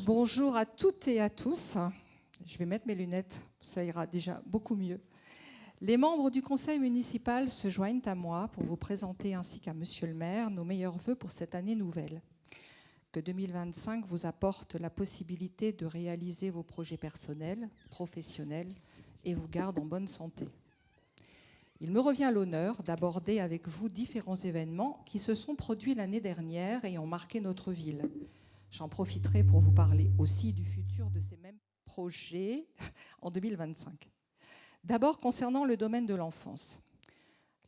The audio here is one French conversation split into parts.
Bonjour à toutes et à tous. Je vais mettre mes lunettes, ça ira déjà beaucoup mieux. Les membres du conseil municipal se joignent à moi pour vous présenter ainsi qu'à monsieur le maire nos meilleurs vœux pour cette année nouvelle. Que 2025 vous apporte la possibilité de réaliser vos projets personnels, professionnels et vous garde en bonne santé. Il me revient l'honneur d'aborder avec vous différents événements qui se sont produits l'année dernière et ont marqué notre ville. J'en profiterai pour vous parler aussi du futur de ces mêmes projets en 2025. D'abord, concernant le domaine de l'enfance.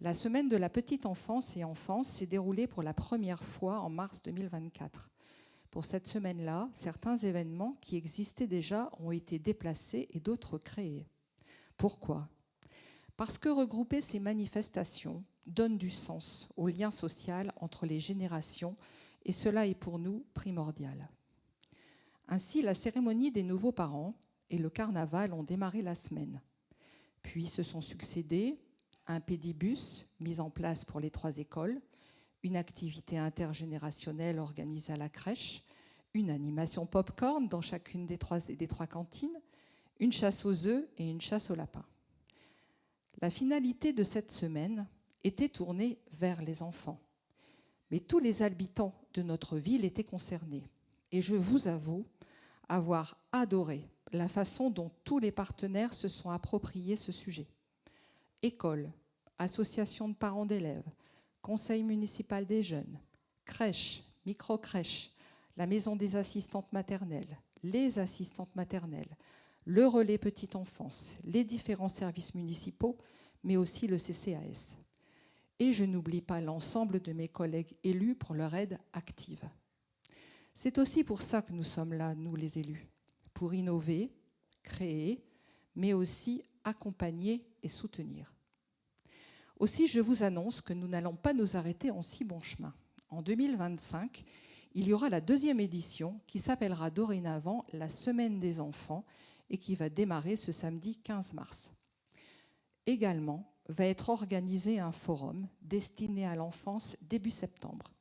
La semaine de la petite enfance et enfance s'est déroulée pour la première fois en mars 2024. Pour cette semaine-là, certains événements qui existaient déjà ont été déplacés et d'autres créés. Pourquoi ? Parce que regrouper ces manifestations donne du sens au lien social entre les générations et cela est pour nous primordial. Ainsi, la cérémonie des nouveaux parents et le carnaval ont démarré la semaine. Puis se sont succédés un pédibus mis en place pour les 3 écoles, une activité intergénérationnelle organisée à la crèche, une animation pop-corn dans chacune des 3 cantines, une chasse aux œufs et une chasse aux lapins. La finalité de cette semaine était tournée vers les enfants. Mais tous les habitants de notre ville étaient concernés. Et je vous avoue avoir adoré la façon dont tous les partenaires se sont appropriés ce sujet. Écoles, associations de parents d'élèves, conseil municipal des jeunes, crèches, micro-crèches, la maison des assistantes maternelles, les assistantes maternelles, le relais petite enfance, les différents services municipaux, mais aussi le CCAS. Et je n'oublie pas l'ensemble de mes collègues élus pour leur aide active. C'est aussi pour ça que nous sommes là, nous les élus, pour innover, créer, mais aussi accompagner et soutenir. Aussi, je vous annonce que nous n'allons pas nous arrêter en si bon chemin. En 2025, il y aura la 2e édition qui s'appellera dorénavant la Semaine des enfants et qui va démarrer ce samedi 15 mars. Également, va être organisé un forum destiné à l'enfance début septembre.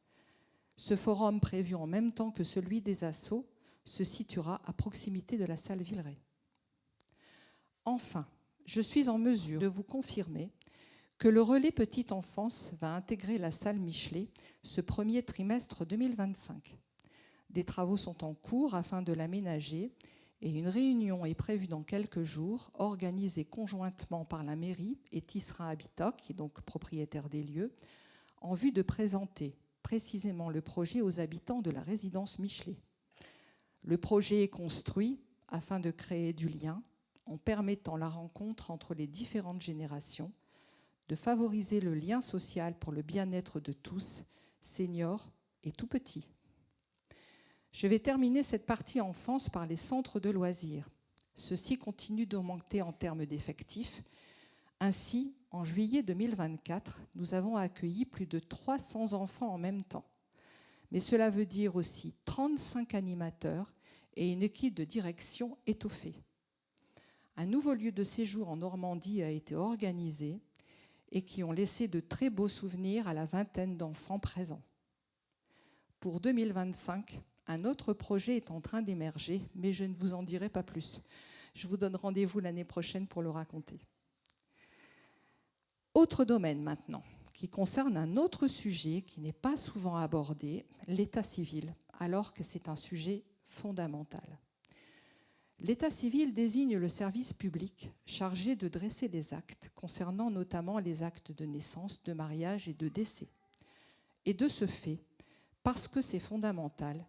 Ce forum, prévu en même temps que celui des assos, se situera à proximité de la salle Villeray. Enfin, je suis en mesure de vous confirmer que le relais petite enfance va intégrer la salle Michelet ce premier trimestre 2025. Des travaux sont en cours afin de l'aménager et une réunion est prévue dans quelques jours, organisée conjointement par la mairie et Tissera Habitat, qui est donc propriétaire des lieux, en vue de présenter précisément le projet aux habitants de la résidence Michelet. Le projet est construit afin de créer du lien en permettant la rencontre entre les différentes générations, de favoriser le lien social pour le bien-être de tous, seniors et tout petits. Je vais terminer cette partie enfance par les centres de loisirs. Ceux-ci continuent d'augmenter en termes d'effectifs. Ainsi, en juillet 2024, nous avons accueilli plus de 300 enfants en même temps. Mais cela veut dire aussi 35 animateurs et une équipe de direction étoffée. Un nouveau lieu de séjour en Normandie a été organisé et qui ont laissé de très beaux souvenirs à la vingtaine d'enfants présents. Pour 2025, un autre projet est en train d'émerger, mais je ne vous en dirai pas plus. Je vous donne rendez-vous l'année prochaine pour le raconter. Autre domaine maintenant, qui concerne un autre sujet qui n'est pas souvent abordé, l'état civil, alors que c'est un sujet fondamental. L'état civil désigne le service public chargé de dresser les actes, concernant notamment les actes de naissance, de mariage et de décès. Et de ce fait, parce que c'est fondamental,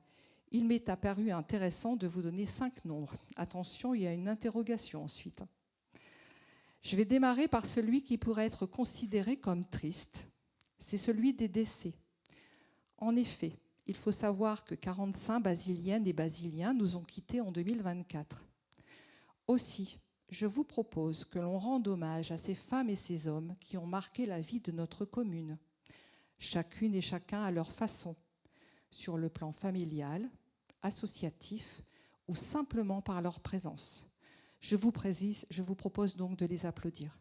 il m'est apparu intéressant de vous donner 5 nombres. Attention, il y a une interrogation ensuite. Je vais démarrer par celui qui pourrait être considéré comme triste. C'est celui des décès. En effet, il faut savoir que 45 basiliennes et basiliens nous ont quittés en 2024. Aussi, je vous propose que l'on rende hommage à ces femmes et ces hommes qui ont marqué la vie de notre commune, chacune et chacun à leur façon, sur le plan familial, associatif ou simplement par leur présence. Je vous propose donc de les applaudir.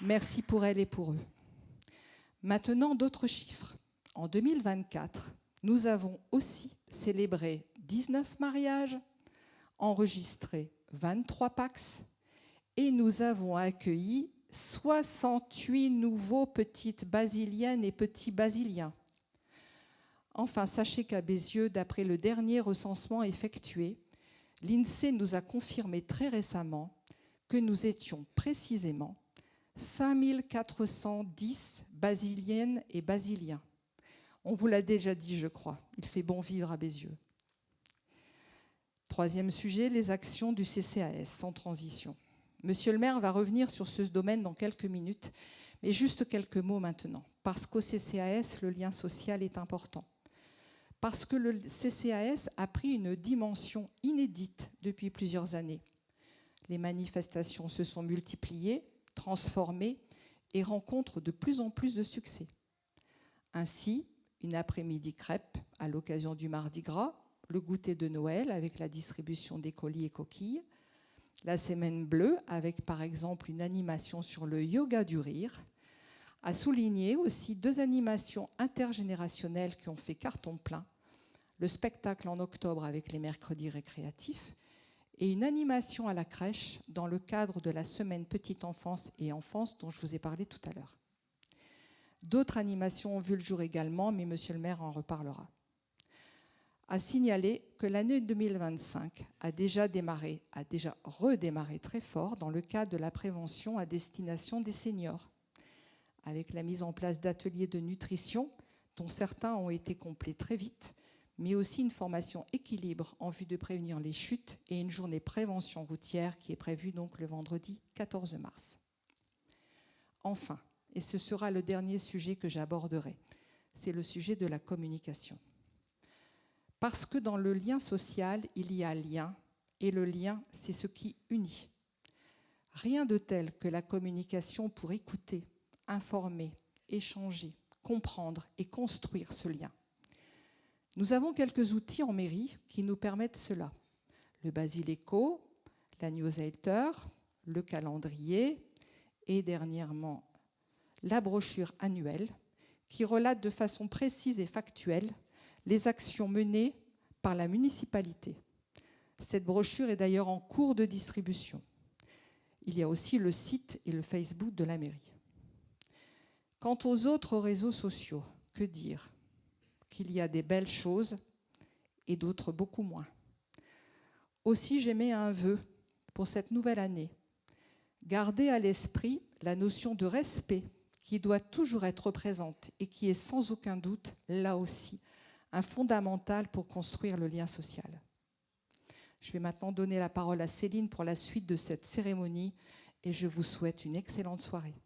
Merci pour elles et pour eux. Maintenant, d'autres chiffres. En 2024, nous avons aussi célébré 19 mariages, enregistré 23 PACS et nous avons accueilli 68 nouveaux petites basiliennes et petits basiliens. Enfin, sachez qu'à Bézieux, d'après le dernier recensement effectué, l'INSEE nous a confirmé très récemment que nous étions précisément 5410 basiliennes et basiliens. On vous l'a déjà dit, je crois, il fait bon vivre à Bézieux. Troisième sujet, les actions du CCAS, sans transition. Monsieur le maire va revenir sur ce domaine dans quelques minutes, mais juste quelques mots maintenant. Parce qu'au CCAS, le lien social est important. Parce que le CCAS a pris une dimension inédite depuis plusieurs années. Les manifestations se sont multipliées, transformées et rencontrent de plus en plus de succès. Ainsi, une après-midi crêpe à l'occasion du Mardi Gras, le goûter de Noël avec la distribution des colis et coquilles, la semaine bleue avec par exemple une animation sur le yoga du rire, a souligné aussi 2 animations intergénérationnelles qui ont fait carton plein, le spectacle en octobre avec les mercredis récréatifs et une animation à la crèche dans le cadre de la semaine petite enfance et enfance dont je vous ai parlé tout à l'heure. D'autres animations ont vu le jour également, mais monsieur le maire en reparlera. À signaler que l'année 2025 a déjà redémarré très fort dans le cadre de la prévention à destination des seniors, avec la mise en place d'ateliers de nutrition, dont certains ont été complets très vite, mais aussi une formation équilibre en vue de prévenir les chutes et une journée prévention routière qui est prévue donc le vendredi 14 mars. Enfin, et ce sera le dernier sujet que j'aborderai, c'est le sujet de la communication. Parce que dans le lien social, il y a lien, et le lien, c'est ce qui unit. Rien de tel que la communication pour écouter, informer, échanger, comprendre et construire ce lien. Nous avons quelques outils en mairie qui nous permettent cela. Le Basileco, la newsletter, le calendrier et dernièrement la brochure annuelle qui relate de façon précise et factuelle les actions menées par la municipalité. Cette brochure est d'ailleurs en cours de distribution. Il y a aussi le site et le Facebook de la mairie. Quant aux autres réseaux sociaux, que dire? Qu'il y a des belles choses et d'autres beaucoup moins. Aussi, j'émets un vœu pour cette nouvelle année. Gardez à l'esprit la notion de respect qui doit toujours être présente et qui est sans aucun doute, là aussi, un fondamental pour construire le lien social. Je vais maintenant donner la parole à Céline pour la suite de cette cérémonie et je vous souhaite une excellente soirée.